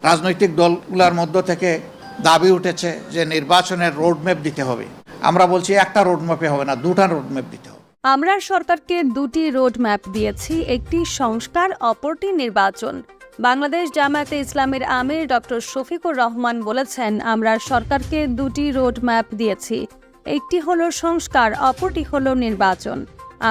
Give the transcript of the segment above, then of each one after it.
রাজনৈতিক দলগুলোর মধ্য থেকে দাবি উঠেছে যে নির্বাচনের রোডম্যাপ দিতে হবে। আমরা বলছি একটা রোডম্যাপে হবে না, দুটা রোডম্যাপ দিতে হবে। আমরা সরকারকে দুটি রোড ম্যাপ দিয়েছি, একটি সংস্কার, অপরটি নির্বাচন। বাংলাদেশ জামায়াতে ইসলামের আমির ডক্টর শফিকুর রহমান বলেছেন, আমরা সরকারকে দুটি রোড ম্যাপ দিয়েছি, একটি হলো সংস্কার, অপরটি হলো নির্বাচন।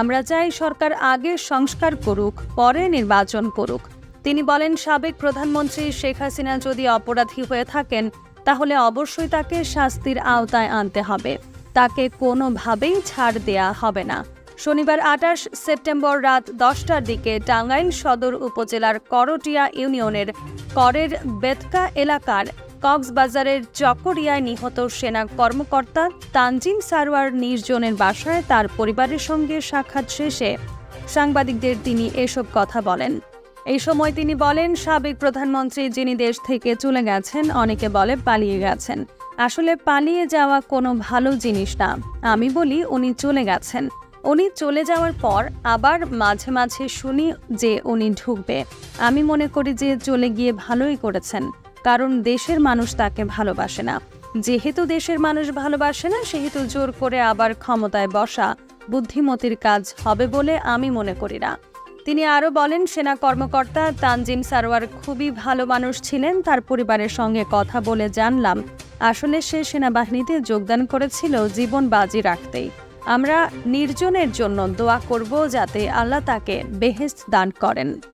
আমরা চাই সরকার আগে সংস্কার করুক, পরে নির্বাচন করুক। তিনি বলেন, সাবেক প্রধানমন্ত্রী শেখ হাসিনা যদি অপরাধী হয়ে থাকেন তাহলে অবশ্যই তাকে শাস্তির আওতায় আনতে হবে, তাকে কোনোভাবেই ছাড় দেয়া হবে না। শনিবার ২৮ সেপ্টেম্বর রাত ১০টার দিকে টাঙ্গাইল সদর উপজেলার করটিয়া ইউনিয়নের করের বেতকা এলাকার কক্সবাজারের চকরিয়ায় নিহত সেনা কর্মকর্তা তানজিম সারোয়ার নির্জনের বাসায় তার পরিবারের সঙ্গে সাক্ষাৎ শেষে সাংবাদিকদের তিনি এসব কথা বলেন। এই সময় তিনি বলেন, সাবেক প্রধানমন্ত্রী যিনি দেশ থেকে চলে গেছেন, অনেকে বলে পালিয়ে গেছেন। আসলে পালিয়ে যাওয়া কোনো ভালো জিনিস না। আমি বলি উনি চলে গেছেন। উনি চলে যাওয়ার পর আবার মাঝে মাঝে শুনি যে উনি ঢুকবে। আমি মনে করি যে চলে গিয়ে ভালোই করেছেন, কারণ দেশের মানুষ তাকে ভালোবাসে না। যেহেতু দেশের মানুষ ভালোবাসে না, সেহেতু জোর করে আবার ক্ষমতায় বসা বুদ্ধিমতির কাজ হবে বলে আমি মনে করি না। তিনি আরও বলেন, সেনা কর্মকর্তা তানজিম সারোয়ার খুবই ভালো মানুষ ছিলেন। তার পরিবারের সঙ্গে কথা বলে জানলাম আসলে সে সেনাবাহিনীতে যোগদান করেছিল জীবন বাজি রাখতেই। আমরা নির্জনের জন্য দোয়া করব যাতে আল্লাহ তাকে বেহেশত দান করেন।